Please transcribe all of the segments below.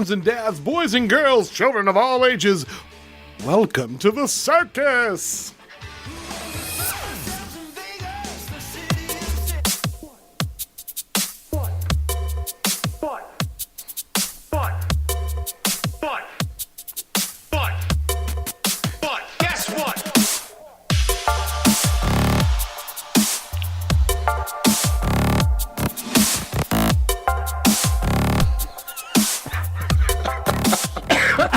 moms and dads, boys and girls, children of all ages, welcome to the circus! Guess what?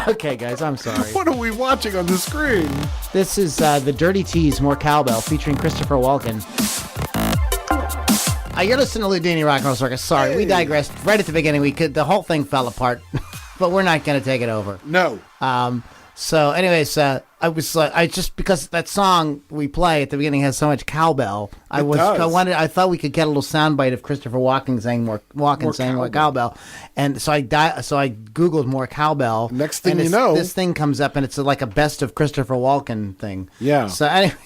Okay, guys, I'm sorry. What are we watching on the screen? This is the Dirty Tease, More Cowbell, featuring Christopher Walken. You're listening to Loudini Rock and Roll Circus. Sorry, we digressed right at the beginning. The whole thing fell apart, but we're not going to take it over. No. So, anyways, I just because that song we play at the beginning has so much cowbell. I thought we could get a little soundbite of Christopher Walken saying more cowbell, and so I googled more cowbell. Next thing you know, this thing comes up, and it's like a best of Christopher Walken thing. Yeah. So anyway.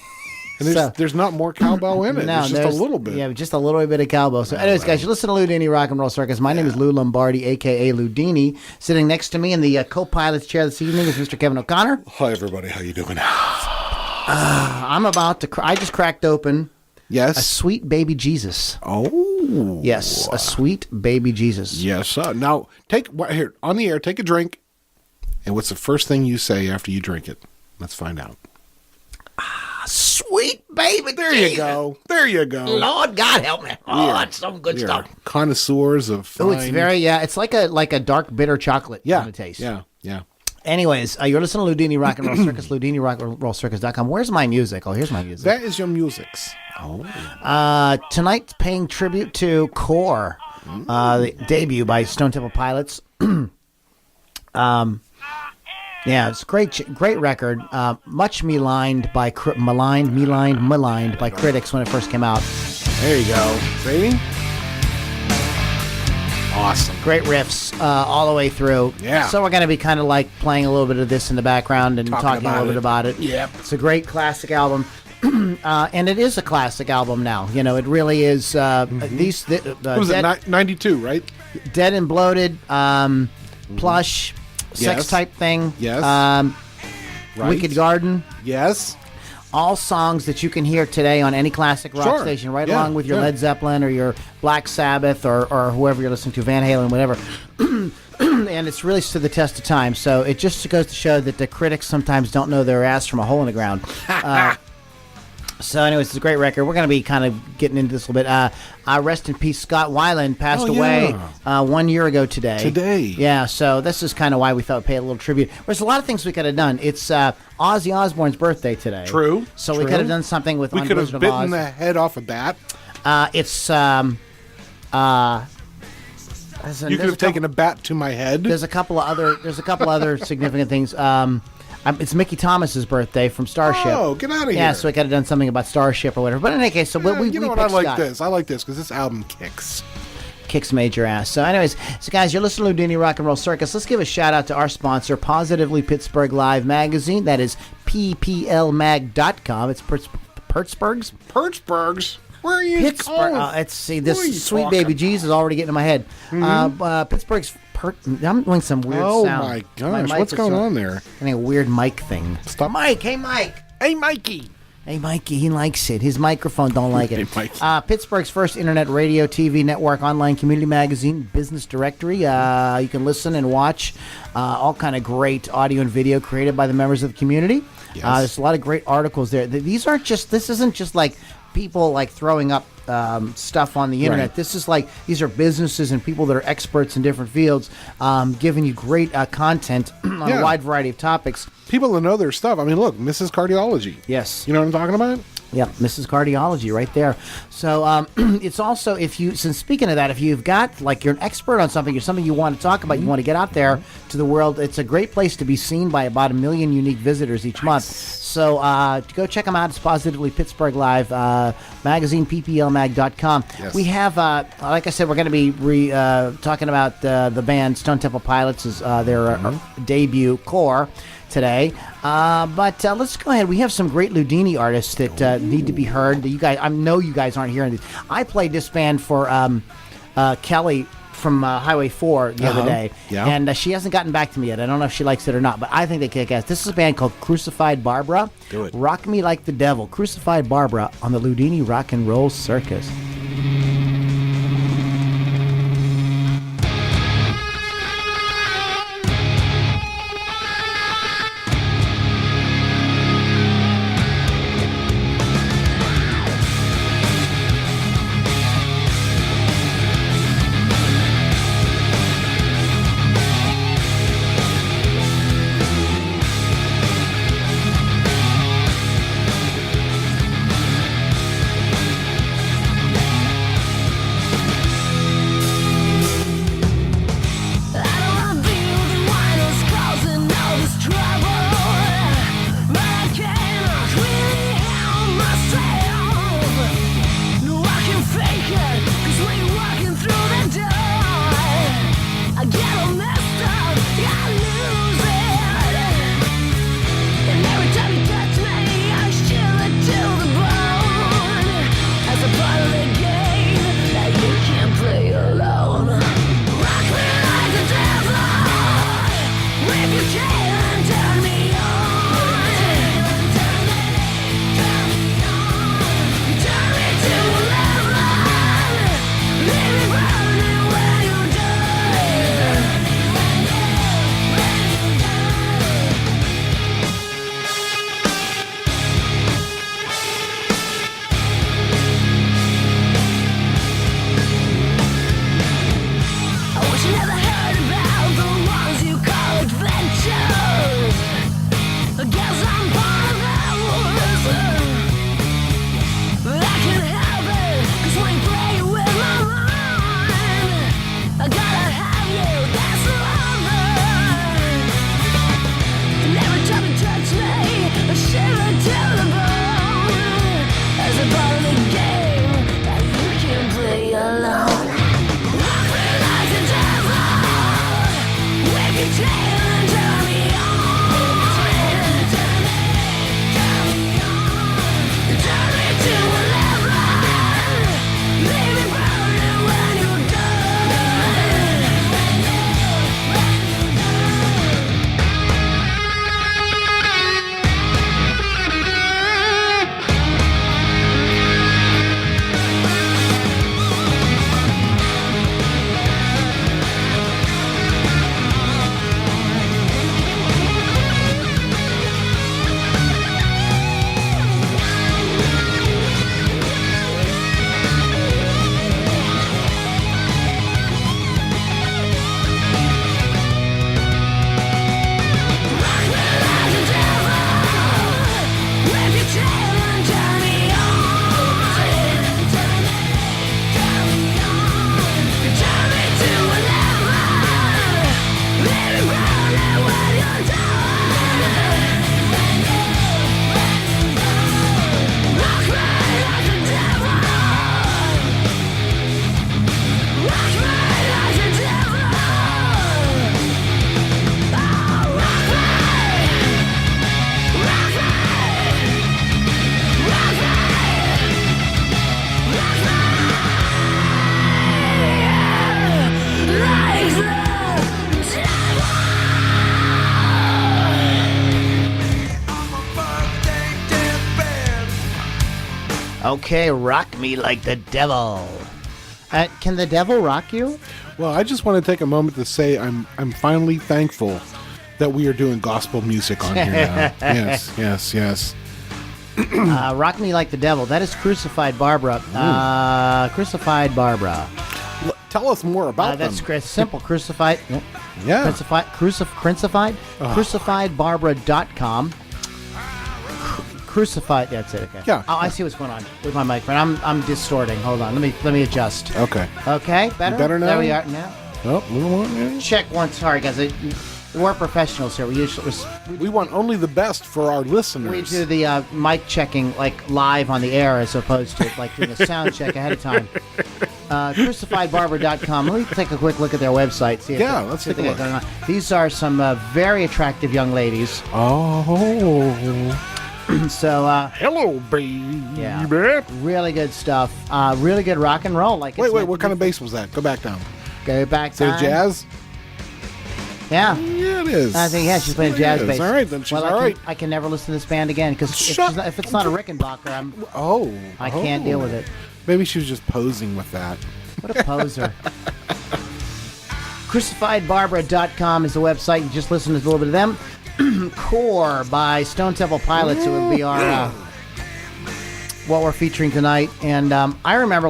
And there's not more cowbell in it. No, there's just a little bit. Yeah, just a little bit of cowbell. So anyways, guys, you listen to Loudini Rock and Roll Circus. My name is Lou Lombardi, a.k.a. Loudini. Sitting next to me in the co-pilot's chair this evening is Mr. Kevin O'Connor. Hi, everybody. How you doing? I'm about to... I just cracked open... Yes? A sweet baby Jesus. Oh. Yes, a sweet baby Jesus. Yes. Now, here, on the air, take a drink. And what's the first thing you say after you drink it? Let's find out. Sweet baby There Jesus. you go. There you go. Lord God help me. Oh, that's some good stuff. Connoisseurs of fine... Oh, it's very, it's like a dark bitter chocolate kind of taste. Yeah. Anyways, you're listening to Loudini Rock and Roll Circus, LoudiniRockandRollCircus.com. Where's my music? Oh, here's my music. That is your music's. Oh. Tonight's paying tribute to Core, the debut by Stone Temple Pilots. Yeah, it's a great record. Much maligned by critics when it first came out. There you go. See? Awesome. Great riffs all the way through. Yeah. So we're going to be kind of like playing a little bit of this in the background and talking a little bit about it. Yep. It's a great classic album. And it is a classic album now. You know, it really is. What was it, 92, right? Dead and Bloated, Plush, Sex Type Thing. Yes. Right. Wicked Garden. Yes. All songs that you can hear today on any classic rock station, right along with your Led Zeppelin or your Black Sabbath or whoever you're listening to, Van Halen, whatever. And it's really stood the test of time. So it just goes to show that the critics sometimes don't know their ass from a hole in the ground. So anyways, it's a great record. We're going to be kind of getting into this a little bit. Rest in peace, Scott Weiland passed away 1 year ago today. Yeah, so this is kind of why we thought we'd pay a little tribute. There's a lot of things we could have done. It's Ozzy Osbourne's birthday today. True. So we could have done something with We could have bitten the head off a bat. You You could have taken a bat to my head. There's a couple of other significant things. It's Mickey Thomas's birthday from Starship. Oh, get out of here. Yeah, so we could have done something about Starship or whatever. But in any case, so we you know what? I like this. I like this because this album kicks. Kicks major ass. So anyways, guys, you're listening to Loudini Rock and Roll Circus. Let's give a shout out to our sponsor, Positively Pittsburgh Live Magazine. That is pplmag.com. It's Pittsburgh's? Pittsburgh's? Where are you Pittsburgh. Let's see. This sweet baby Jesus is already getting in my head. Pittsburgh's... I'm doing some weird sound. Oh my gosh, what's going on there? A weird mic thing. Stop. Mike, hey Mike. Hey Mikey. Hey Mikey, he likes it. His microphone don't like it. Hey Mikey. Pittsburgh's first internet radio, TV network, online community magazine, business directory. You can listen and watch all kind of great audio and video created by the members of the community. Yes. There's a lot of great articles there. This isn't just like people like throwing up stuff on the internet. Right. This is like, these are businesses and people that are experts in different fields, giving you great content on a wide variety of topics. People that know their stuff. I mean, look, Mrs. Cardiology. Yes. You know what I'm talking about? Yeah, Mrs. Cardiology right there. So it's also, since speaking of that, if you've got, like, you're an expert on something, or something you want to talk about, you want to get out there to the world, it's a great place to be seen by about 1 million unique visitors each month. So go check them out. It's Positively Pittsburgh Live magazine, pplmag.com. Yes. We have, like I said, we're going to be talking about the band Stone Temple Pilots, their debut, Core, today. But let's go ahead. We have some great Loudini artists that need to be heard. You guys, I know you guys aren't hearing these. I played this band for Kelly from Highway 4 the other day, and she hasn't gotten back to me yet. I don't know if she likes it or not, but I think they kick ass. This is a band called Crucified Barbara. Do it. Rock Me Like the Devil. Crucified Barbara on the Loudini Rock and Roll Circus. Okay, rock me like the devil. Can the devil rock you? Well, I just want to take a moment to say I'm finally thankful that we are doing gospel music on here now. Yes. Rock Me Like the Devil. That is Crucified Barbara. Crucified Barbara. Tell us more about them. That's simple. Crucified. Yeah. Crucified. Crucifiedbarbara.com. Crucified. That's it. Okay. Yeah. Oh, I see what's going on with my microphone. I'm distorting. Hold on. Let me adjust. Okay. Okay. Better. You better now. There we are now. Oh, a little more. Yeah. Check once. Sorry, guys. We're professionals here. We want only the best for our listeners. We do the mic checking like live on the air as opposed to like doing a sound check ahead of time. Crucifiedbarbara.com. Let me take a quick look at their website. See if let's take a look. Going on. These are some very attractive young ladies. Oh. So, hello, baby. Yeah, really good stuff. Really good rock and roll. Wait, what kind of bass was that? Go back down. Go back So time. jazz? Yeah. Yeah, it is. I think, she's playing jazz bass. All right, then she's all right. I can never listen to this band again because if it's not a Rickenbacker, I can't deal with it. Maybe she was just posing with that. What a poser. CrucifiedBarbara.com is the website. You just listen to a little bit of them. Core by Stone Temple Pilots. It would be our what we're featuring tonight. And I remember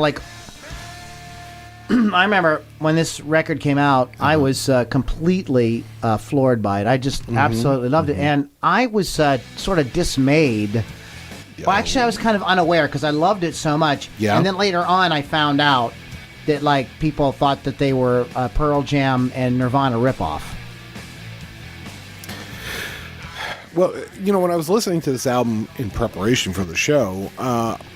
when this record came out, I was completely floored by it. I just absolutely loved it. And I was sort of dismayed. Well, actually, I was kind of unaware because I loved it so much. Yeah. And then later on, I found out that people thought that they were Pearl Jam and Nirvana ripoff. Well, when I was listening to this album in preparation for the show,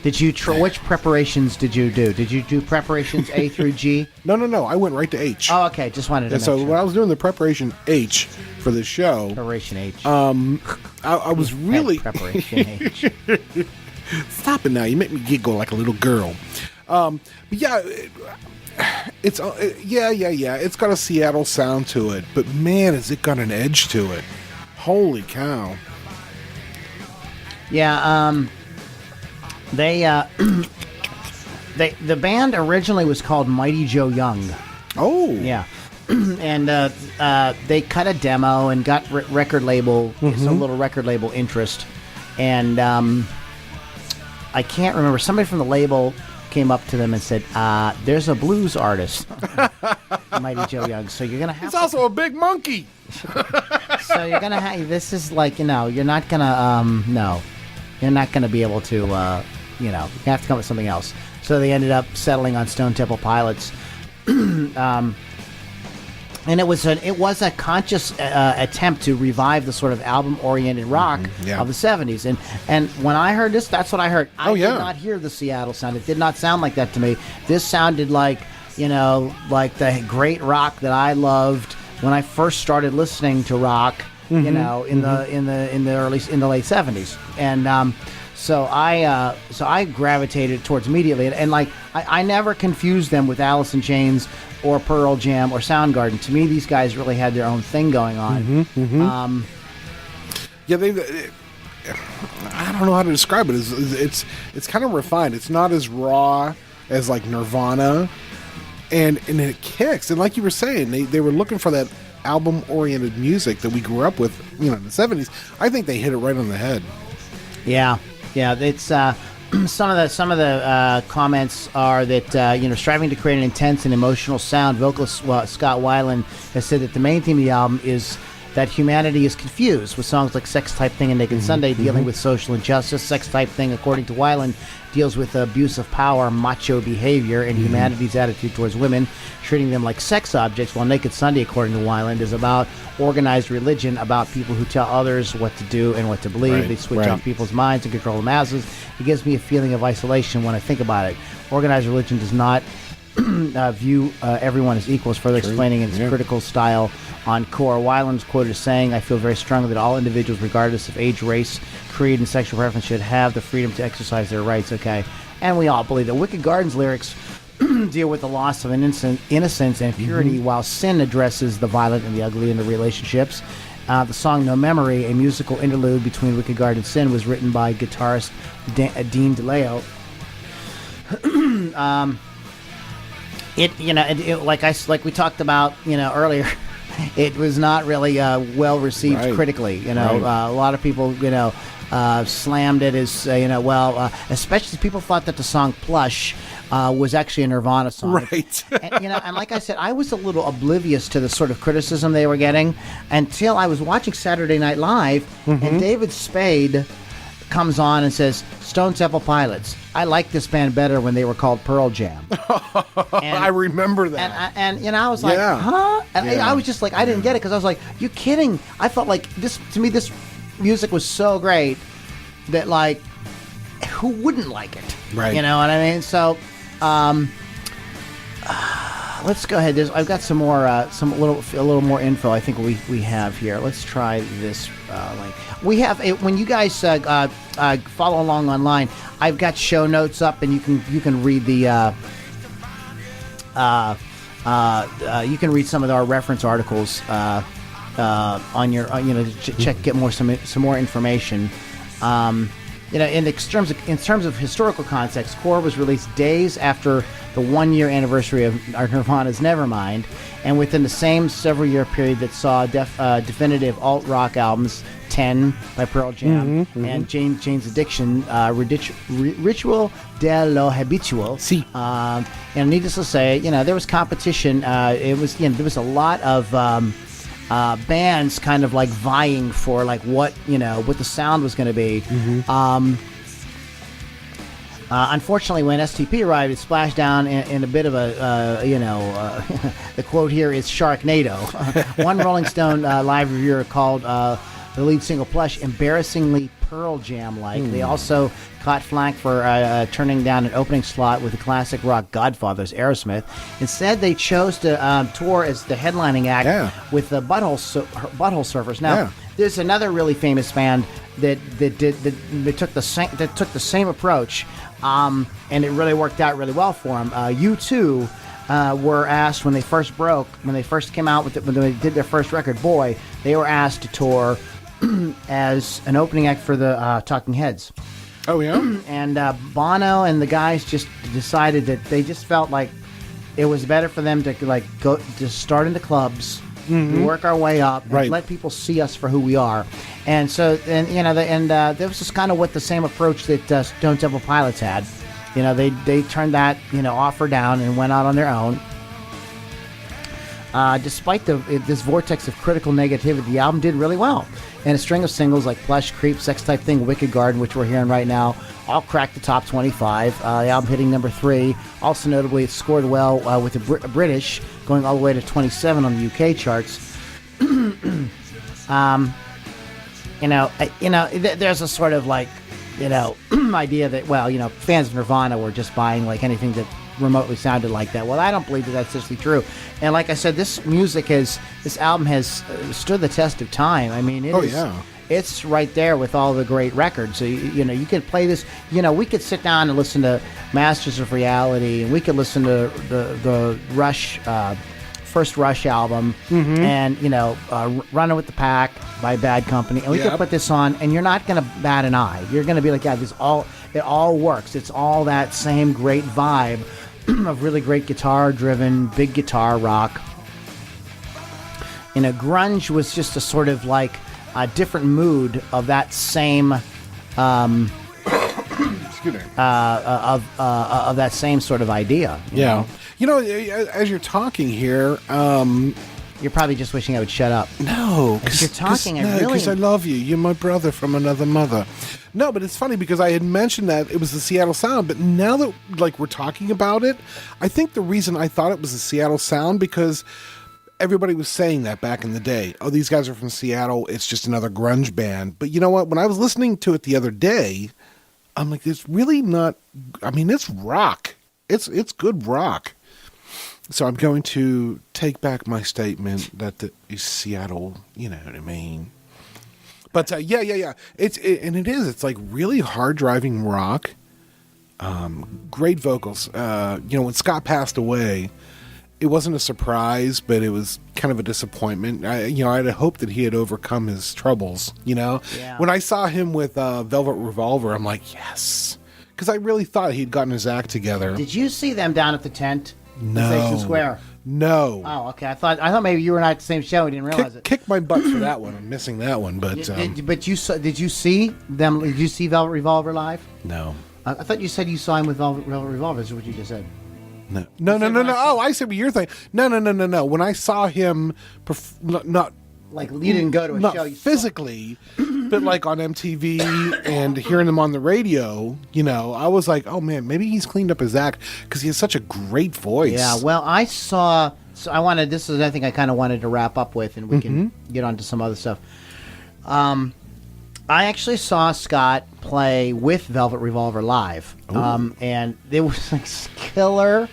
did you which preparations did you do? Did you do preparations A through G? No. I went right to H. Oh, okay. Just wanted to make sure. So when I was doing the preparation H for the show, preparation H. I was really preparation H. Stop it now! You make me giggle like a little girl. But yeah, it's It's got a Seattle sound to it, but man, has it got an edge to it. Holy cow. Yeah, the band originally was called Mighty Joe Young. Oh. Yeah. And they cut a demo and got record label, some little record label interest. And I can't remember, somebody from the label came up to them and said, there's a blues artist, Mighty Joe Young, so you're going to have He's also a big monkey. So you're going to have, this is you're not going to, you're not going to be able to, you have to come up with something else. So they ended up settling on Stone Temple Pilots. And it was a conscious attempt to revive the sort of album-oriented rock of the 70s. And when I heard this, that's what I heard. I did not hear the Seattle sound. It did not sound like that to me. This sounded like the great rock that I loved when I first started listening to rock. In the late 70s. And so I gravitated towards immediately. And I never confused them with Alice in Chains or Pearl Jam or Soundgarden. To me, these guys really had their own thing going on. I don't know how to describe it. It's kind of refined. It's not as raw as like Nirvana, and it kicks. And like you were saying, they were looking for that album-oriented music that we grew up with, in the 70s. I think they hit it right on the head. Yeah. It's some of the comments are that striving to create an intense and emotional sound. Vocalist Scott Weiland has said that the main theme of the album is that humanity is confused, with songs like Sex Type Thing and Naked Sunday dealing with social injustice. Sex Type Thing, according to Weiland, deals with abuse of power, macho behavior, and humanity's attitude towards women, treating them like sex objects, while Naked Sunday, according to Weiland, is about organized religion, about people who tell others what to do and what to believe. They switch off people's minds and control the masses. It gives me a feeling of isolation when I think about it. Organized religion does not view everyone as equals, further explaining in his critical style on Core. Weiland's quoted as saying, "I feel very strongly that all individuals, regardless of age, race, creed, and sexual preference, should have the freedom to exercise their rights." Okay, and we all believe that. Wicked Garden's lyrics deal with the loss of innocence and purity, while Sin addresses the violent and the ugly in the relationships. The song "No Memory," a musical interlude between Wicked Garden and Sin, was written by guitarist Dean DeLeo. Like we talked about, earlier, it was not really well received critically. A lot of people, slammed it as, especially people thought that the song "Plush" was actually a Nirvana song. Right. And like I said, I was a little oblivious to the sort of criticism they were getting until I was watching Saturday Night Live, and David Spade comes on and says, "Stone Temple Pilots, I like this band better when they were called Pearl Jam." And, I remember that. And I was like, huh? And I was just like, I didn't get it because I was like, you kidding? I felt like this, to me, this music was so great that, like, who wouldn't like it? Right. You know what I mean? So, let's go ahead. I've got some more, a little more info. I think we have here. Let's try this link. We have when you guys follow along online. I've got show notes up, and you can read the You can read some of our reference articles on your, check, get some more information. In terms of historical context, Core was released days after the 1-year anniversary of Nirvana's Nevermind, and within the same several-year period that saw definitive alt-rock albums, 10 by Pearl Jam, and Jane's Addiction, Ritual de lo Habitual. Si. And needless to say, there was competition. There was a lot of bands kind of like vying for like what the sound was going to be. Unfortunately, when STP arrived, it splashed down in a bit of the quote here is Sharknado. One Rolling Stone live reviewer called the lead single Plush embarrassingly Pearl Jam-like. They also caught flack for turning down an opening slot with the classic rock godfathers, Aerosmith. Instead, they chose to tour as the headlining act with the Butthole Surfers. Now, there's another really famous band that took the same approach, and it really worked out really well for them. U2 were asked when they first came out when they did their first record, Boy, they were asked to tour as an opening act for the Talking Heads. Oh, yeah? And Bono and the guys just decided that they just felt like it was better for them to go to start in the clubs, work our way up, and let people see us for who we are. And so, this was kind of what the same approach that Stone Temple Pilots had. They turned that offer down and went out on their own. Despite this vortex of critical negativity, the album did really well. And a string of singles like Plush, Creep, Sex Type Thing, Wicked Garden, which we're hearing right now, all cracked the top 25. The album hitting number 3. Also notably, it scored well with the British, going all the way to 27 on the UK charts. There's a sort of idea that, fans of Nirvana were just buying like anything that remotely sounded like that. Well, I don't believe that that's actually true. And like I said, this album has stood the test of time. I mean, it's right there with all the great records. So you could play this. We could sit down and listen to Masters of Reality, and we could listen to the Rush, first Rush album, and Running with the Pack by Bad Company, and we could put this on, and you're not going to bat an eye. You're going to be like, it all works. It's all that same great vibe of really great guitar-driven, big guitar rock. Grunge was just a sort of like a different mood of that same, of that same sort of idea. Yeah. As you're talking here, you're probably just wishing I would shut up. No, because you're talking. Because I love you. You're my brother from another mother. No, but it's funny because I had mentioned that it was the Seattle sound, but now that we're talking about it, I think the reason I thought it was the Seattle sound because everybody was saying that back in the day. Oh, these guys are from Seattle. It's just another grunge band. But you know what? When I was listening to it the other day, I'm like, it's really not. I mean, it's rock. It's good rock. So I'm going to take back my statement that it's Seattle. You know what I mean? But yeah. It's like really hard driving rock. Great vocals. When Scott passed away, it wasn't a surprise, but it was kind of a disappointment. I'd hoped that he had overcome his troubles. When I saw him with Velvet Revolver, I'm like, yes, because I really thought he'd gotten his act together. Did you see them down at the tent? No. Station Square. No. Oh, okay. I thought maybe you were not at the same show. We didn't realize it. Kick my butt for that one. I'm missing that one. But did you see them? Did you see Velvet Revolver live? No. I thought you said you saw him with Velvet Revolver. Is what you just said. No. Oh, I see what you're thinking. No. When I saw him, not like you didn't go to a show. You physically, but like on MTV and hearing him on the radio, I was like, oh man, maybe he's cleaned up his act because he has such a great voice. Yeah, well, I saw. So this is I think I kind of wanted to wrap up with, and we can get on to some other stuff. I actually saw Scott play with Velvet Revolver live, and it was like killer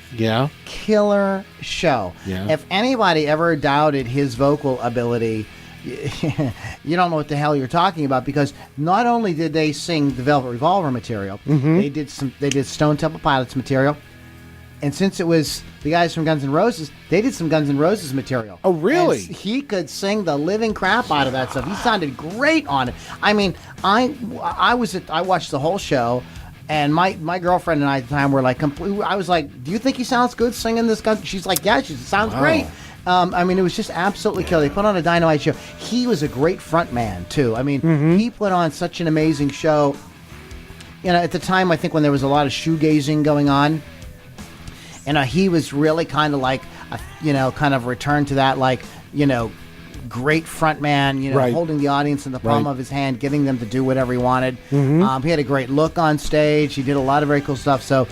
show. Yeah. If anybody ever doubted his vocal ability, you don't know what the hell you're talking about, because not only did they sing the Velvet Revolver material, they did Stone Temple Pilots material, And since it was the guys from Guns N' Roses, they did some Guns N' Roses material. Oh, really? And he could sing the living crap out of that stuff. He sounded great on it. I mean, I watched the whole show, and my girlfriend and I at the time were like, I was like, do you think he sounds good singing this gun? She's like, yeah, she sounds great. I mean, it was just absolutely killer. They put on a Dynamite show. He was a great front man, too. I mean, he put on such an amazing show. You know, at the time, I think when there was a lot of shoegazing going on, and he was really kind of like, kind of returned to that, like, great front man, holding the audience in the palm of his hand, getting them to do whatever he wanted. He had a great look on stage. He did a lot of very cool stuff. So,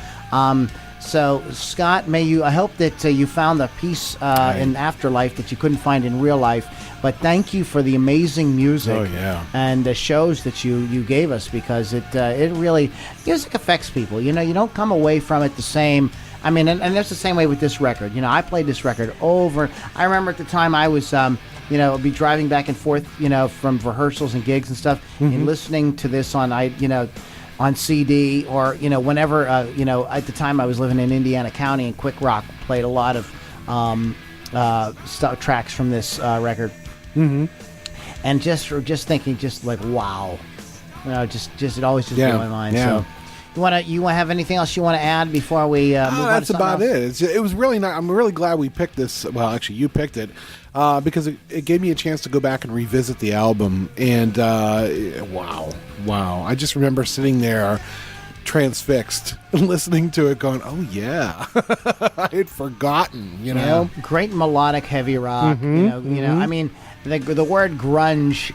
Scott, I hope that you found the peace in afterlife that you couldn't find in real life. But thank you for the amazing music and the shows that you gave us, because it really, music affects people. You don't come away from it the same. I mean, and that's the same way with this record. I played this record over. I remember at the time I was, be driving back and forth, from rehearsals and gigs and stuff, and listening to this on CD, or whenever at the time I was living in Indiana County, and Quick Rock played a lot of tracks from this record, and just thinking, just like, wow, it always blew my mind. So. You want to have anything else you want to add before we move on? That's to about else? it. It was really nice. I'm really glad we picked this. Well, actually, you picked it because it gave me a chance to go back and revisit the album. And wow, I just remember sitting there transfixed, listening to it, going, "Oh yeah, I had forgotten." Great melodic heavy rock. I mean, the word grunge.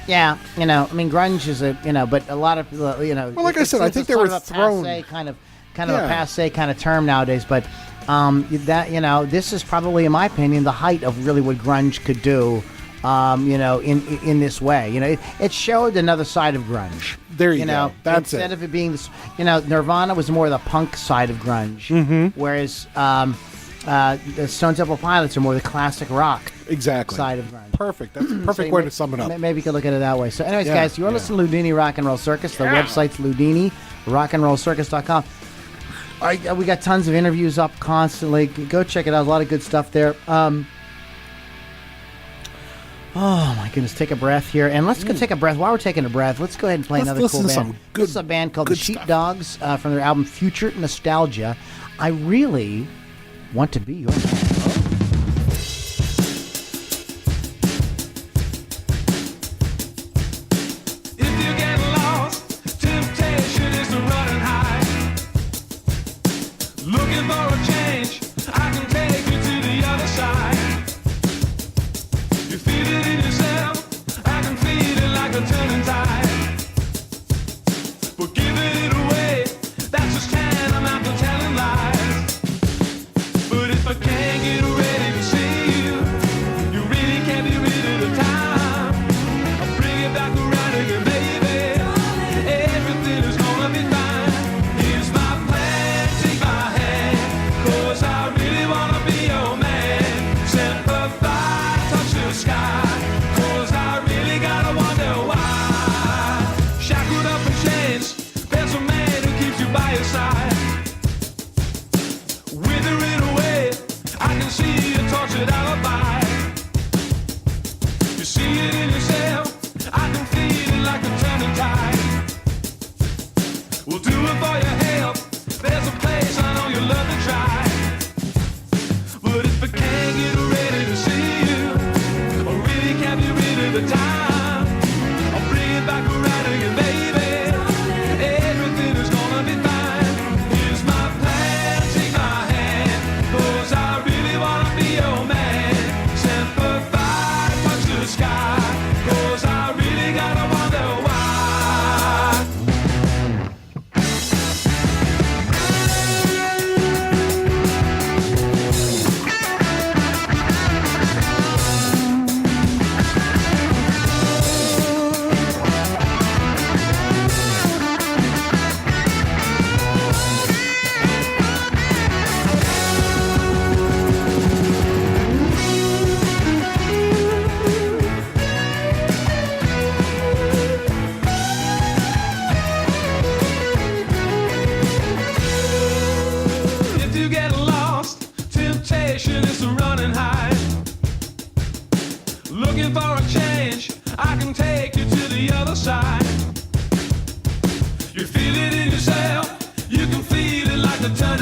Grunge is but a lot of people, Well, like I said, I think they were thrown kind of a passe kind of term nowadays. But this is probably, in my opinion, the height of really what grunge could do. In this way, it showed another side of grunge. There you go. That's instead of it being this, Nirvana was more the punk side of grunge, whereas the Stone Temple Pilots are more the classic rock side of grunge. Perfect. That's a perfect way to sum it up. Maybe you could look at it that way. So anyways, guys, you're listening to Loudini Rock and Roll Circus. The website's Loudini, rockandrollcircus.com. All right, we got tons of interviews up constantly. Go check it out. A lot of good stuff there. Oh, my goodness. Take a breath here. And let's go take a breath. While we're taking a breath, let's go ahead and play another cool band. This is a band called the Sheepdogs from their album Future Nostalgia. I really want to be your man. Sky.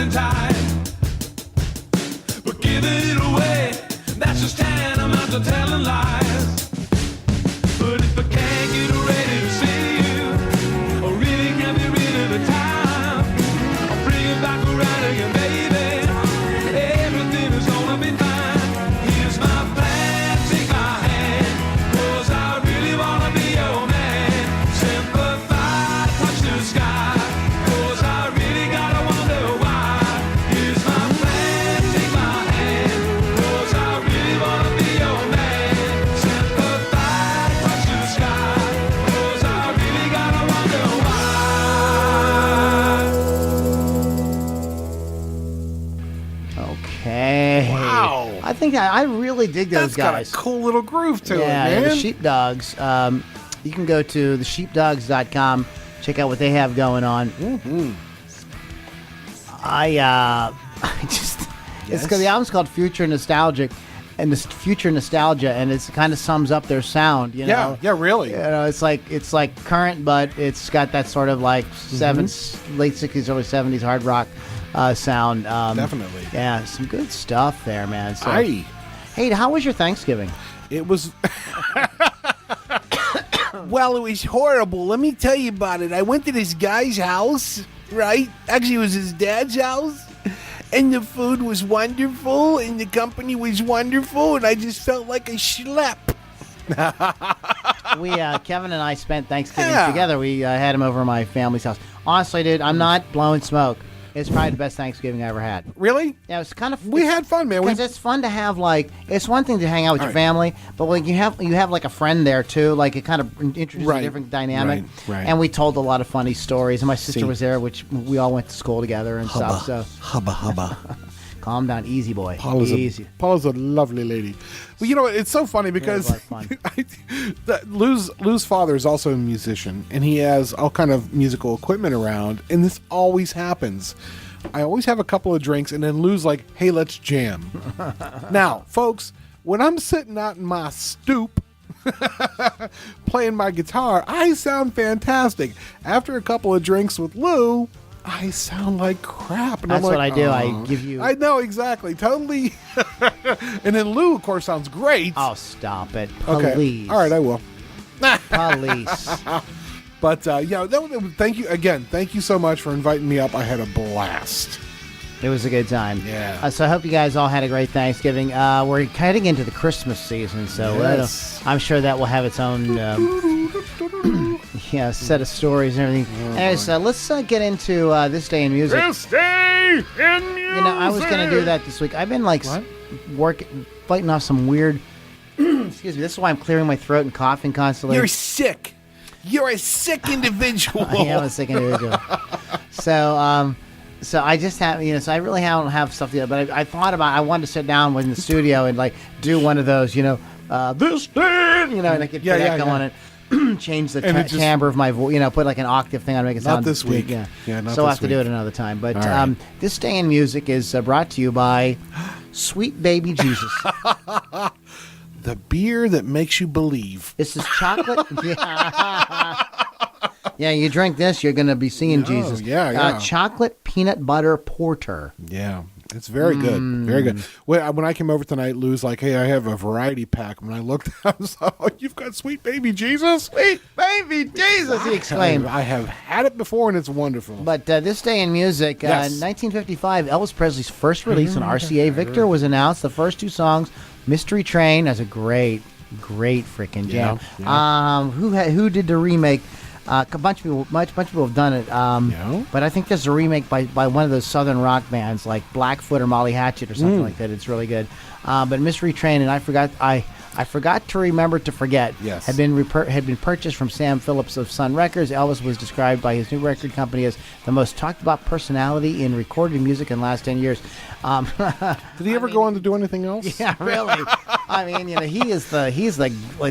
in time. But giving it away, that's just tantamount to telling lies. But if I can't get ready to see you, or really can't be rid of the time, I'll bring it back around again, baby. Everything is gonna be fine. Here's my plan, take my hand, 'cause I really wanna be your man. Sympathize, touch the sky, 'cause I really gotta wonder why. Here's my plan, take my hand, 'cause I really wanna be your man. Sympathize, touch the sky, 'cause I really gotta wonder why. Okay. Wow. I think I really dig those That's guys. got a cool little groove to Yeah, it, man. the Sheepdogs. You can go to thesheepdogs.com, check out what they have going on. Mm-hmm. I just Yes. it's the album's called Future Nostalgic, and this Future Nostalgia, and it kind of sums up their sound. You know, Yeah, really. You know, it's like current, but it's got that sort of like late '60s, early '70s hard rock sound. Definitely. Yeah, some good stuff there, man. So, Aye. hey, how was your Thanksgiving? It was. Well, it was horrible. Let me tell you about it. I went to this guy's house, right? Actually, it was his dad's house. And the food was wonderful, and the company was wonderful, and I just felt like a schlep. We Kevin and I spent Thanksgiving Yeah. together. We had him over at my family's house. Honestly, dude, I'm not blowing smoke. It's probably the best Thanksgiving I ever had. Really? Yeah, it was kind of. We had fun, man. Because it's fun to have it's one thing to hang out with your family, but like you have like a friend there too. Like it kind of introduces a different dynamic. Right. And we told a lot of funny stories. And my sister See. was there, which we all went to school together and stuff. So Hubba. calm down, easy boy, Paula's easy. a lovely lady. Well, you know what? It's so funny because It was Lou's father is also a musician, and he has all kind of musical equipment around, and this always happens. I always have a couple of drinks, and then Lou's like, hey, let's jam. Now, folks, when I'm sitting out in my stoop playing my guitar, I sound fantastic. After a couple of drinks with Lou, I sound like crap. And That's I'm like, what I do. "Oh." I give you. I know, exactly. Totally. And then Lou, of course, sounds great. Oh, stop it, Okay. please. All right, I will. Police. But, thank you again. Thank you so much for inviting me up. I had a blast. It was a good time. Yeah. So I hope you guys all had a great Thanksgiving. We're heading into the Christmas season, so Yes. I'm sure that will have its own set of stories and everything. Anyways, let's get into this day in music. This day in music. You know, I was going to do that this week. I've been fighting off some weird. Excuse me. This is why I'm clearing my throat and coughing constantly. You're sick. You're a sick individual. I am a sick individual. So I just have, so I really don't have stuff yet, but I thought about, I wanted to sit down in the studio and like do one of those, this day, and I could put that going and change the timbre of my voice, put like an octave thing on, make it sound Not this week. big, Yeah, not so I'll this have to do week. it another time. But right. This Day in Music is brought to you by Sweet Baby Jesus. The beer that makes you believe. This is chocolate. Yeah, you drink this, you're going to be seeing Jesus. Yeah. Chocolate peanut butter porter. Yeah. It's very good. Very good. When I came over tonight, Lou's like, hey, I have a variety pack. When I looked, I was like, oh, you've got Sweet Baby Jesus? Sweet Baby Jesus, he exclaimed. I have had it before, and it's wonderful. But This Day in Music, Yes. 1955, Elvis Presley's first release on RCA Victor was announced. The first two songs, Mystery Train, as a great freaking jam. Yeah. Who did the remake? A bunch of people have done it. But I think there's a remake by one of those southern rock bands like Blackfoot or Molly Hatchet or something like that. It's really good. But Mystery Train, and I forgot to remember to forget. Yes. Had been purchased from Sam Phillips of Sun Records. Elvis was described by his new record company as the most talked about personality in recorded music in the last 10 years. Did he ever go on to do anything else? Yeah, really. I mean, he's at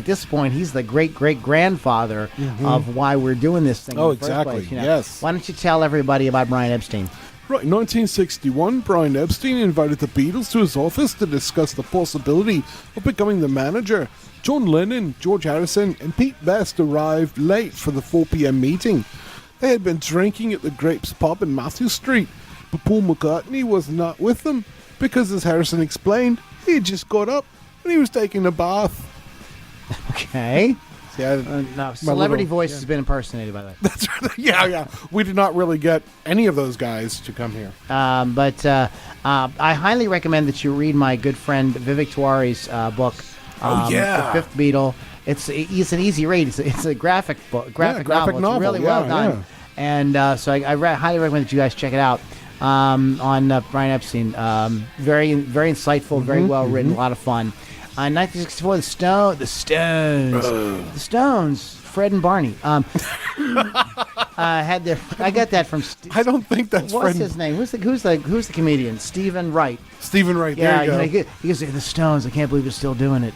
this point, he's the great grandfather of why we're doing this thing. Oh, in the first exactly. place, Yes. Why don't you tell everybody about Brian Epstein? Right, in 1961, Brian Epstein invited the Beatles to his office to discuss the possibility of becoming the manager. John Lennon, George Harrison, and Pete Best arrived late for the 4 p.m. meeting. They had been drinking at the Grapes pub in Matthew Street, But Paul McCartney was not with them because, as Harrison explained, he had just got up and he was taking a bath. Okay. Yeah, no, celebrity voice has been impersonated, by the way. That's right. Yeah. We did not really get any of those guys to come here. But I highly recommend that you read my good friend Vivek Tiwari's book, The Fifth Beatle. It's an easy read. It's a graphic book, graphic novel. It's really well done. And so I highly recommend that you guys check it out on Brian Epstein. Very insightful, very well written, a lot of fun. 1964, the Stones, Fred and Barney. Had their. I got that from. I don't think that's. What's his name? Who's the comedian? Stephen Wright. Stephen Wright. There you go. He goes, the Stones. I can't believe they're still doing it.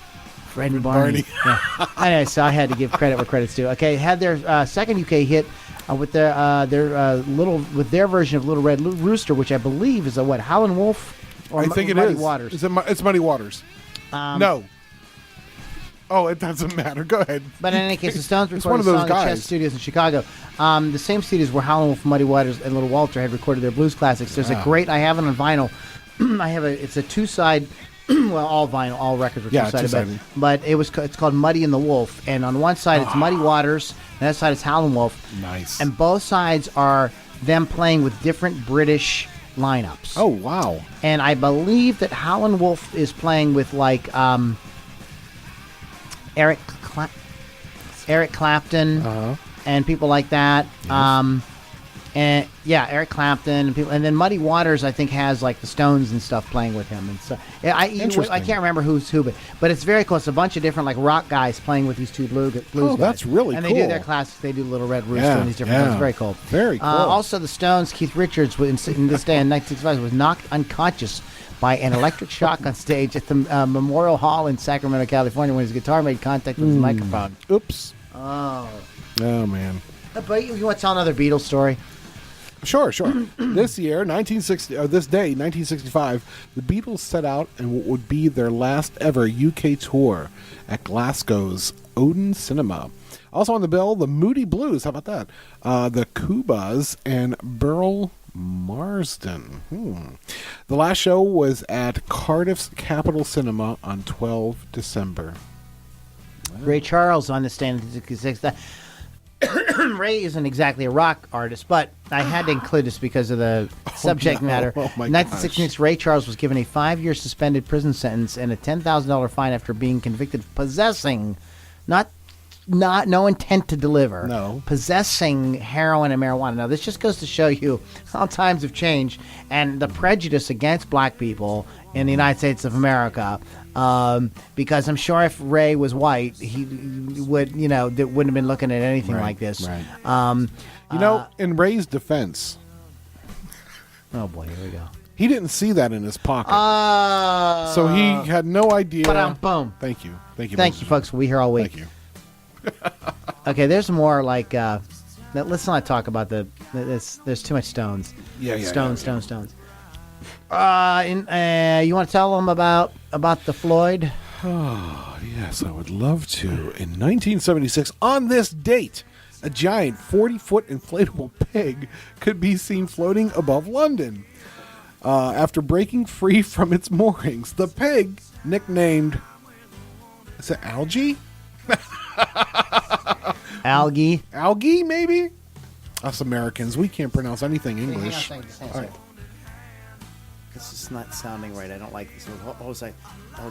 Fred and Barney. Yeah. Anyway, so I had to give credit where credit's due. Okay, had their second UK hit with their version of Little Red Rooster, which I believe is a Howlin' Wolf or I think Muddy it is. Waters. It's Muddy Waters. No. Oh, it doesn't matter. Go ahead. But in any case, the Stones recorded the song at Chess Studios in Chicago. The same studios where Howlin' Wolf, Muddy Waters, and Little Walter had recorded their blues classics. There's a great. I have it on vinyl. It's a two-side. Well, all vinyl, all records were two-sided. But it's called Muddy and the Wolf, and on one side it's Muddy Waters, and the other side is Howlin' Wolf. Nice. And both sides are them playing with different British lineups. Oh wow! And I believe that Howlin' Wolf is playing with Eric Clapton and people like that. Yes. And Eric Clapton and people, and then Muddy Waters I think has the Stones and stuff playing with him, and so I can't remember who's who, but it's very close. A bunch of different rock guys playing with these two blues guys. That's really cool. And they do their classics. They do Little Red Rooster and these different things. Very cool. Very cool. Also, the Stones, Keith Richards, in this day in 1965, was knocked unconscious by an electric shock on stage at the Memorial Hall in Sacramento, California, when his guitar made contact with his microphone. Oops. Oh man. But you want to tell another Beatles story? Sure. This day, 1965, the Beatles set out on what would be their last ever UK tour at Glasgow's Odeon Cinema. Also on the bill, the Moody Blues. How about that? The Kubas and Burl Marsden. The last show was at Cardiff's Capitol Cinema on 12 December. Ray Charles on the stand in 1966. Ray isn't exactly a rock artist, but I had to include this because of the subject matter. Oh, in 1966, Ray Charles was given a 5-year suspended prison sentence and a $10,000 fine after being convicted of possessing, no intent to deliver, possessing heroin and marijuana. Now, this just goes to show you how times have changed and the prejudice against black people in the United States of America. Because I'm sure if Ray was white, he would, wouldn't have been looking at anything like this. Right. In Ray's defense. Oh boy, here we go. He didn't see that in his pocket. So he had no idea. Boom. Thank you. Thank you, folks. We'll be here all week. Thank you. Okay, there's more let's not talk about there's too much Stones. Stones. You want to tell them about the Floyd? Oh, yes, I would love to. In 1976, on this date, a giant 40-foot inflatable pig could be seen floating above London. After breaking free from its moorings, the pig, nicknamed... Is it Algie? Algie, maybe? Us Americans, we can't pronounce anything English. All right. This is not sounding right. I don't like this. Hold a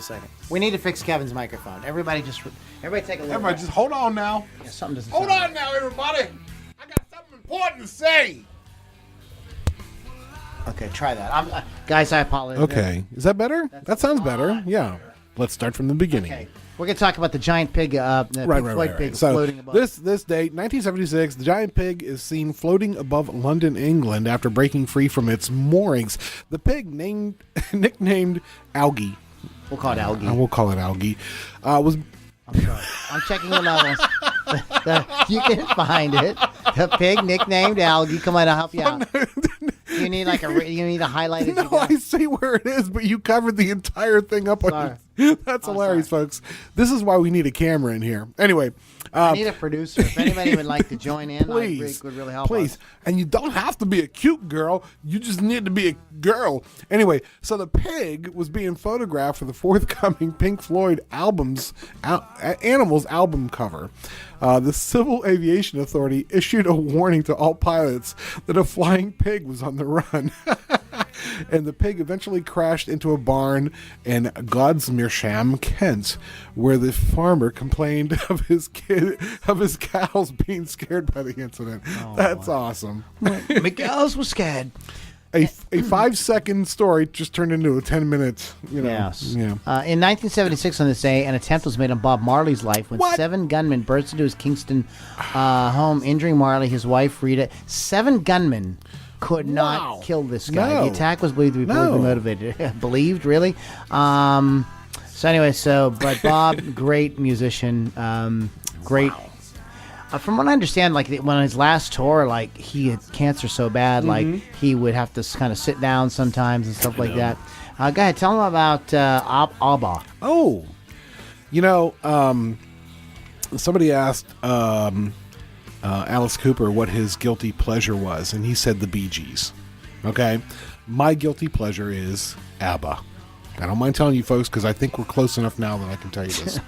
second. We need to fix Kevin's microphone. Everybody take a look. Everybody just hold on now. Yeah, something doesn't Hold on now, everybody. I got something important to say. Okay, try that. Guys, I apologize. Okay. Is that better? That sounds better. Yeah. Let's start from the beginning. Okay. We're going to talk about the giant pig, Floyd pig so floating above. This date, 1976, the giant pig is seen floating above London, England after breaking free from its moorings. The pig, nicknamed Algie. We'll call it Algie. We'll call it Algie. I'm sorry. I'm checking the levels. You can find it. The pig nicknamed Algie. Come on, I'll help you out. You need you need a highlighted. No, I see where it is, but you covered the entire thing up on. That's hilarious, folks. This is why we need a camera in here. Anyway, I need a producer. If anybody would like to join in, please, would really help please. us. And you don't have to be a cute girl. You just need to be a girl. Anyway, so the pig was being photographed for the forthcoming Pink Floyd Animals album cover. The Civil Aviation Authority issued a warning to all pilots that a flying pig was on the run. And the pig eventually crashed into a barn in Godsmeersham, Kent, where the farmer complained of his cows being scared by the incident. That's awesome. My cows were scared. A 5-second story just turned into a 10-minute, Yes. Yeah. In 1976 on this day, an attempt was made on Bob Marley's life when 7 gunmen burst into his Kingston home, injuring Marley, his wife, Rita. 7 gunmen could not kill this guy. No. The attack was believed to be politically motivated. Believed, really? So anyway, but Bob, great musician, great. Wow. From what I understand, like when his last tour, like he had cancer so bad, like he would have to kind of sit down sometimes and stuff like that. Go ahead, tell him about ABBA. Oh, somebody asked Alice Cooper what his guilty pleasure was, and he said the Bee Gees. Okay, my guilty pleasure is ABBA. I don't mind telling you folks because I think we're close enough now that I can tell you this.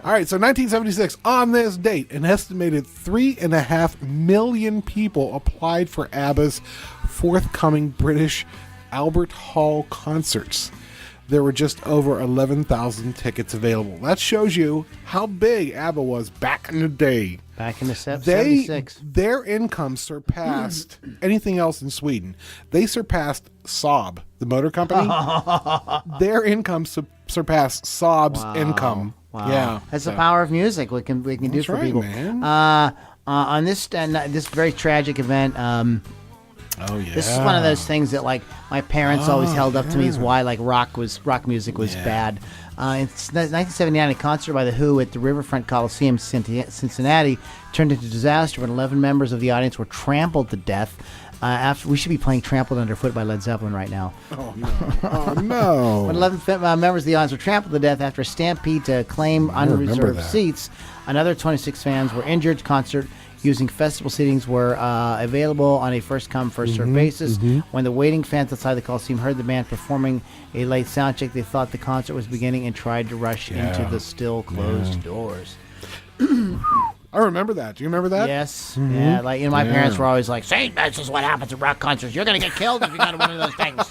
All right, so 1976, on this date, an estimated 3.5 million people applied for ABBA's forthcoming British Albert Hall concerts. There were just over 11,000 tickets available. That shows you how big ABBA was back in the day. Back in the 76. Their income surpassed anything else in Sweden. They surpassed Saab, the motor company. Their income surpassed Saab's income. Wow. Yeah, that's the power of music. We can do for right, people. Man. On this very tragic event. Oh yeah. This is one of those things that like my parents always held up to me as why like rock music was bad. In 1979, a concert by The Who at the Riverfront Coliseum, Cincinnati, turned into disaster when 11 members of the audience were trampled to death. After we should be playing "Trampled Underfoot" by Led Zeppelin right now. Oh no! Oh no! When 11 members of the audience were trampled to death after a stampede to claim unreserved seats, another 26 fans were injured. Concert using festival seatings were available on a first-come, first-served basis. When the waiting fans outside the Coliseum heard the band performing a late sound check, they thought the concert was beginning and tried to rush into the still-closed doors. I remember that. Do you remember that? Yes. Yeah, like my parents were always like, "See, this is what happens at rock concerts. You're going to get killed if you go to one of those things."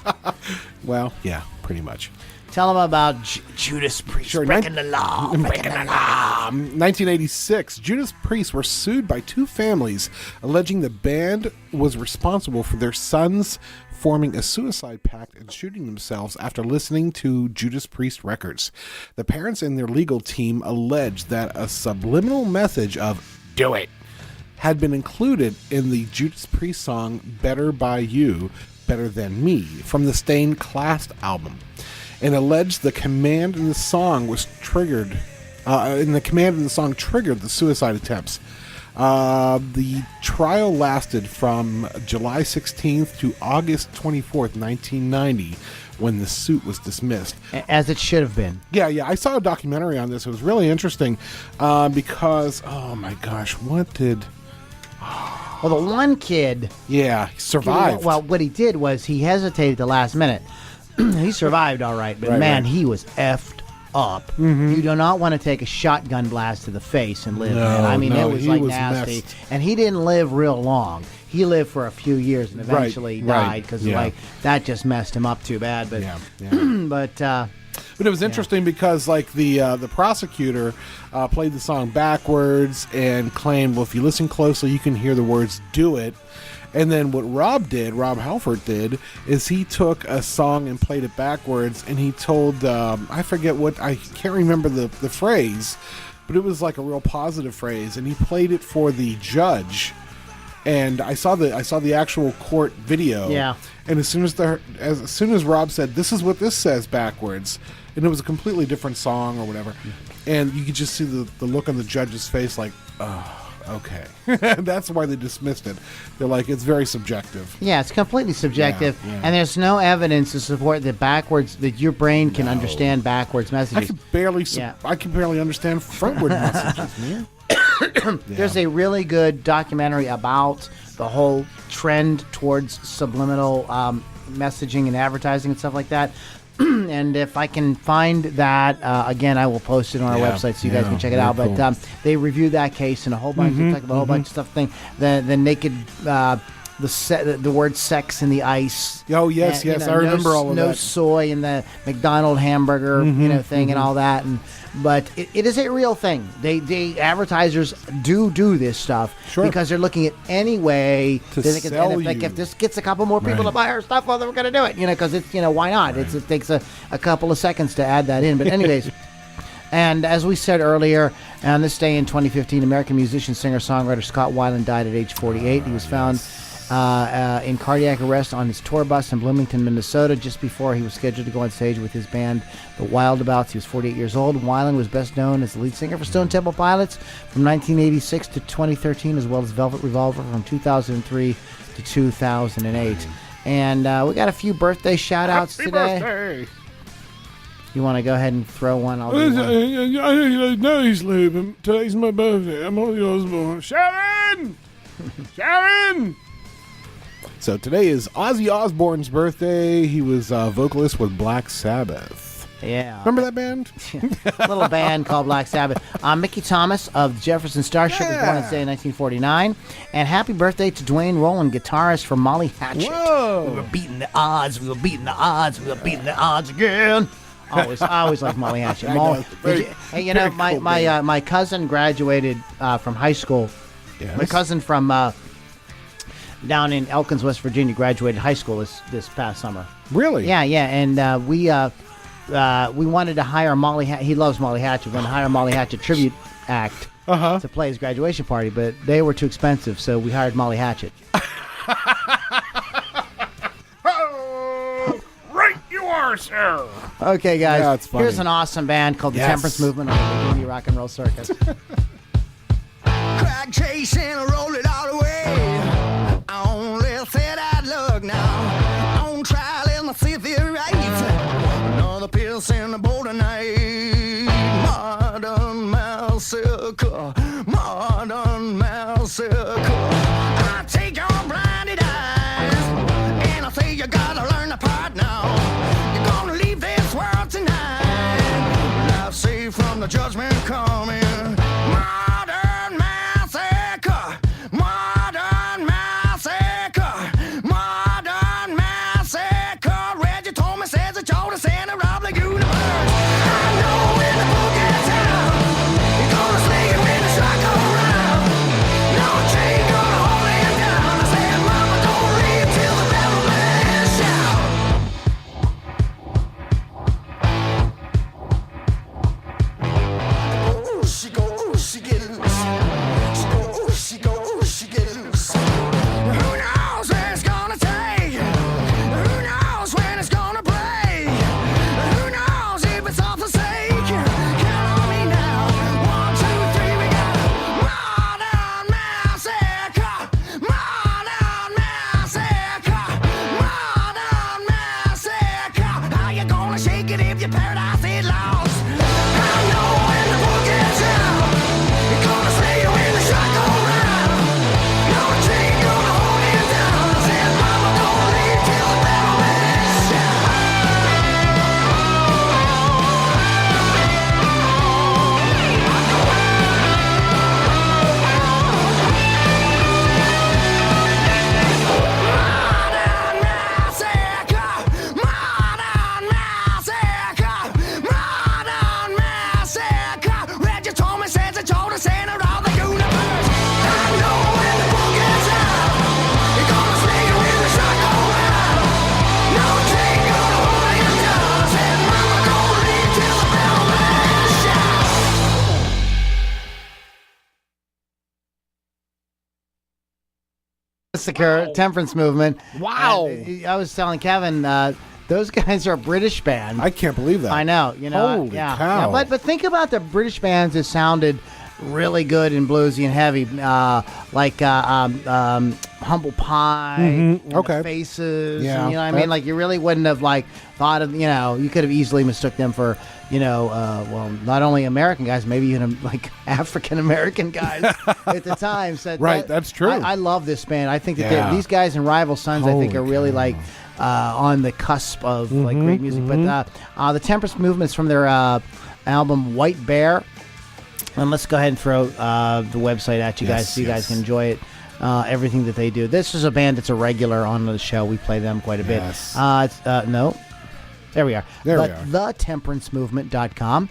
Well, yeah, pretty much. Tell them about Judas Priest breaking the law. 1986, Judas Priest were sued by 2 families alleging the band was responsible for their sons forming a suicide pact and shooting themselves after listening to Judas Priest records. The parents and their legal team alleged that a subliminal message of "do it" had been included in the Judas Priest song "Better by You, Better Than Me" from the Stained Class album, and alleged the command in the song was triggered. Triggered the suicide attempts. The trial lasted from July 16th to August 24th, 1990, when the suit was dismissed. As it should have been. Yeah. I saw a documentary on this. It was really interesting because, oh my gosh, what did... Well, the one kid... Yeah, he survived. Well, what he did was he hesitated at the last minute. He survived all right, but he was effed up. You do not want to take a shotgun blast to the face and live, man. I mean, it was like nasty. Messed. And he didn't live real long. He lived for a few years and eventually died because like that just messed him up too bad. But but it was interesting because like the prosecutor played the song backwards and claimed, well, if you listen closely, you can hear the words "do it." And then what Rob Halford did, is he took a song and played it backwards, and he told, I can't remember the phrase, but it was like a real positive phrase, and he played it for the judge. And I saw the actual court video. Yeah. And as soon as Rob said, "This is what this says backwards," and it was a completely different song or whatever, and you could just see the look on the judge's face, like, oh. Okay. That's why they dismissed it. They're like, it's very subjective. Yeah, it's completely subjective, and there's no evidence to support that your brain can understand backwards messages. I can barely understand frontward messages, man. There's a really good documentary about the whole trend towards subliminal messaging and advertising and stuff like that. And if I can find that, again, I will post it on our website so you guys can check it out. Cool. But they reviewed that case and a whole bunch. They talked about a whole bunch of stuff. The naked. The word sex in the ice. Oh, yes, and, I remember all of that. No soy in the McDonald's hamburger, thing and all that. But it is a real thing. They advertisers do this stuff because they're looking at any way to they can sell like, you. if this gets a couple more people to buy our stuff, well, then we're going to do it. Because it's why not? It takes a couple of seconds to add that in. But anyways. And as we said earlier, on this day in 2015, American musician, singer, songwriter Scott Weiland died at age 48. He was found in cardiac arrest on his tour bus in Bloomington, Minnesota, just before he was scheduled to go on stage with his band, the Wildabouts. He was 48 years old. Weiland was best known as the lead singer for Stone Temple Pilots from 1986 to 2013, as well as Velvet Revolver from 2003 to 2008. And we got a few birthday shout-outs today. Birthday. You want to go ahead and throw one? I'll do one. No, he's leaving. Today's my birthday. I'm Ozzy Osbourne. Sharon! Sharon! So today is Ozzy Osbourne's birthday. He was a vocalist with Black Sabbath. Yeah. Remember that band? A little band called Black Sabbath. Mickey Thomas of Jefferson Starship was born on this day in 1949. And happy birthday to Dwayne Rowland, guitarist for Molly Hatchet. Whoa. We were beating the odds. We were beating the odds. We were beating the odds again. I always liked Molly Hatchet. My cousin graduated from high school. Yes. My cousin from down in Elkins, West Virginia, graduated high school this past summer. Really? Yeah. And we wanted to hire Molly. He loves Molly Hatchet. We wanted to hire Molly Hatchet tribute act to play his graduation party, but they were too expensive, so we hired Molly Hatchet. Right you are, sir. Okay, guys. Yeah, it's funny. Here's an awesome band called the Temperance Movement on the Loudini Rock and Roll Circus. Crack chasing, roll it all away. I only said I'd look now. On trial in the fifth year right. Another piece in the bowl tonight. Modern massacre. Modern massacre. I take your blinded eyes and I say you gotta learn the part now. You're gonna leave this world tonight. Life saved from the judgment coming. Modern massacre. Modern massacre. Modern massacre. Reggie told me, says that you're the center of the universe. I know when the book gets out, you're gonna sling it when the shot goes round. No chain gonna hold him down. I said, Mama, don't leave till the devil man shout. Ooh, she go, ooh, she get loose. She go, ooh, she go, ooh, she get loose. Who knows where it's gonna take? Who knows when it's gonna break? Who knows if it's all for sake? Count on me now. 1, 2, 3, we got modern massacre. Modern massacre. Modern massacre. How you gonna shake it if your paradise is lost? I know when the book gets out, you're gonna slay you when the shot goes round. No chain gonna hold him down. I said, Mama, don't leave till the devil man shout. Modern massacre. Modern massacre. Modern massacre. Reggie told me, says that you're the center of the universe. I know when the book gets out, you're gonna slay you when the shot goes round. No chain gonna hold him down. I said, Mama, don't leave till the devil man shout. The Temperance Movement. Wow. I was telling Kevin, those guys are a British band. I can't believe that. I know. Holy cow. Yeah, but think about the British bands that sounded really good and bluesy and heavy, like Humble Pie, and Okay. The Faces. Yeah. You know what I mean? Like you really wouldn't have thought of, you could have easily mistook them for well, not only American guys, maybe even like African American guys at the time. So that's true. I love this band. I think that these guys in Rival Sons, I think, are really like on the cusp of like great music. But the Temperance Movement is from their album White Bear. And let's go ahead and throw the website at you guys so you guys can enjoy it. Everything that they do. This is a band that's a regular on the show. We play them quite a bit. No. There we are. TheTemperanceMovement.com.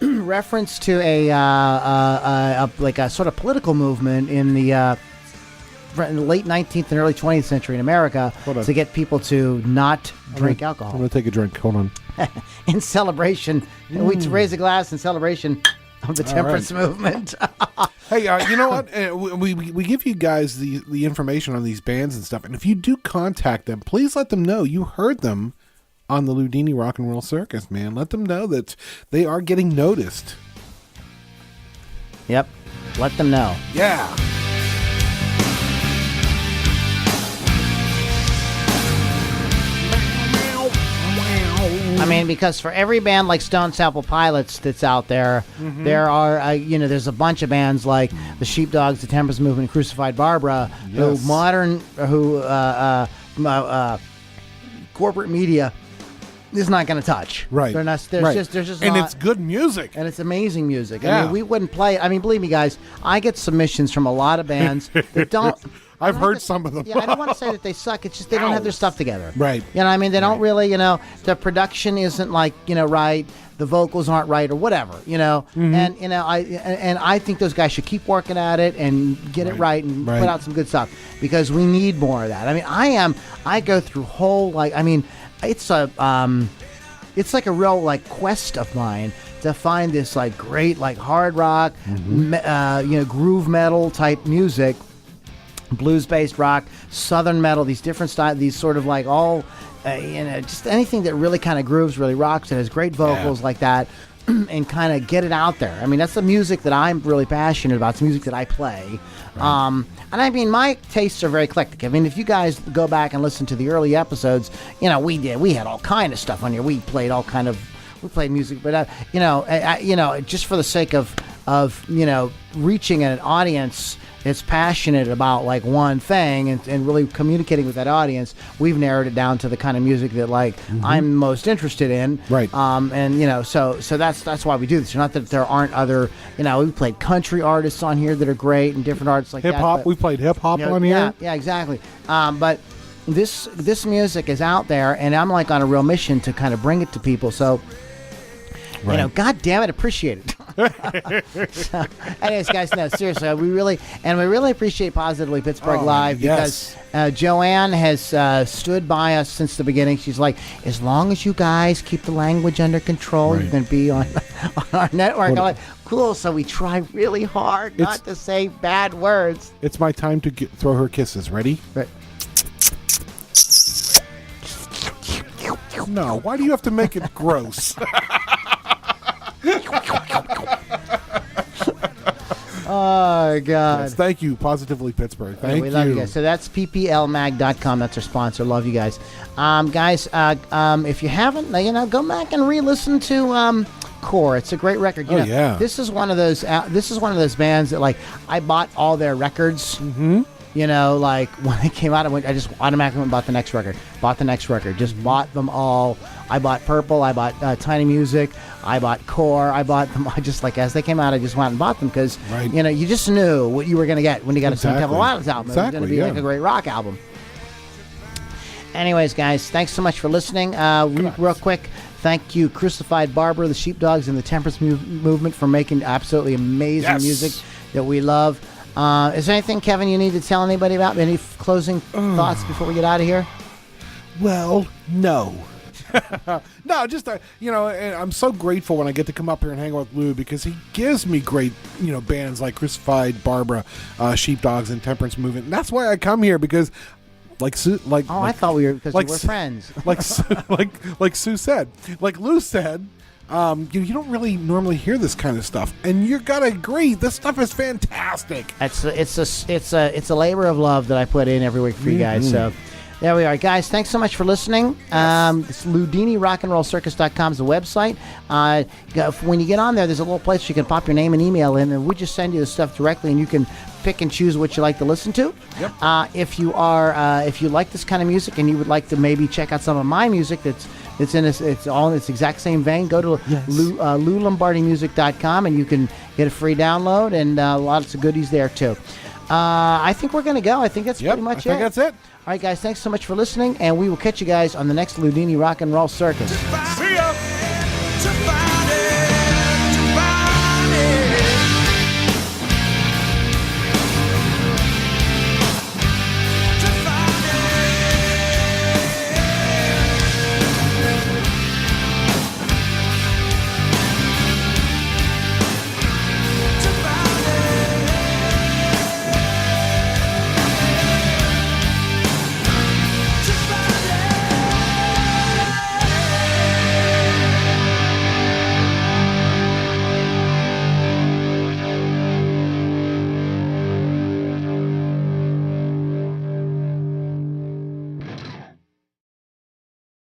Reference to a like a sort of political movement in the late 19th and early 20th century in America to get people to not drink alcohol. I'm going to take a drink. Hold on. In celebration. We raise a glass in celebration of the temperance movement. Hey, you know what? We give you guys the information on these bands and stuff. And if you do contact them, please let them know you heard them on the Loudini Rock and Roll Circus, man. Let them know that they are getting noticed. Yep. Let them know. Yeah. I mean, because for every band like Stone Temple Pilots that's out there, there are, there's a bunch of bands like the Sheepdogs, the Temperance Movement, Crucified Barbara, who corporate media is not going to touch. Right. There's just and not, it's good music. And it's amazing music. Yeah. I mean, we wouldn't play. I mean, believe me, guys, I get submissions from a lot of bands that don't. I've heard some of them. Yeah, I don't want to say that they suck. It's just they don't have their stuff together. Right. You know what I mean? They don't really, the production isn't like, right. The vocals aren't right or whatever, And, I think those guys should keep working at it and get it right and put out some good stuff because we need more of that. I mean, I go through whole, it's like a real, quest of mine to find this, great, hard rock, groove metal type music, blues-based rock, southern metal, these different styles, these sort of all, just anything that really kind of grooves, really rocks, and has great vocals like that, and kind of get it out there. I mean, that's the music that I'm really passionate about. It's music that I play. Right. And I mean, my tastes are very eclectic. I mean, if you guys go back and listen to the early episodes, we had all kind of stuff on here. We played music, but just for the sake of reaching an audience that's passionate about one thing and really communicating with that audience, we've narrowed it down to the kind of music that I'm most interested in. Right. So that's why we do this. Not that there aren't other, we played country artists on here that are great and different artists like hip hop. We played hip hop on here. Yeah, exactly. But this music is out there, and I'm on a real mission to kind of bring it to people. So. Right. God damn it, appreciate it. So, anyways, guys, no, seriously, we really appreciate Positively Pittsburgh Live because Joanne has stood by us since the beginning. She's like, as long as you guys keep the language under control, you can be on our network. I'm like, cool. So we try really hard not to say bad words. It's my time to throw her kisses. Ready? Right. No, why do you have to make it gross? Oh, God. Yes, thank you, Positively Pittsburgh. Thank you. We love you guys. So that's pplmag.com. That's our sponsor. Love you guys. Guys, if you haven't, go back and re-listen to Core. It's a great record. This is one of those bands that I bought all their records. Mm-hmm. When they came out, I just automatically went and bought the next record. Just bought them all. I bought Purple. I bought Tiny Music. I bought Core. I bought them. I just as they came out, I just went and bought them because you just knew what you were going to get when you got a Stone Temple Pilots album. It was going to be a great rock album. Anyways, guys, thanks so much for listening. Real quick, thank you, Crucified Barbara, the Sheepdogs, and the Temperance Movement for making absolutely amazing music that we love. Is there anything, Kevin, you need to tell anybody about? Any closing thoughts before we get out of here? Well, no. No, just, and I'm so grateful when I get to come up here and hang out with Lou because he gives me great, bands like Crucified Barbara, Sheepdogs, and Temperance Movement. And that's why I come here because I thought we were because we were friends. like Sue said, like Lou said, you don't really normally hear this kind of stuff, and you gotta agree, this stuff is fantastic. It's a labor of love that I put in every week for you guys. So, There we are, guys. Thanks so much for listening. It's LoudiniRockandRollCircus.com is the website. When you get on there's a little place you can pop your name and email in, and we just send you the stuff directly, and you can pick and choose what you like to listen to. Yep. If you like this kind of music and you would like to maybe check out some of my music it's in this, it's all in its exact same vein, go to LouLombardimusic.com and you can get a free download and lots of goodies there too. I think we're going to go. I think that's pretty much it. I think that's it. All right, guys, thanks so much for listening, and we will catch you guys on the next Loudini Rock and Roll Circus. See ya.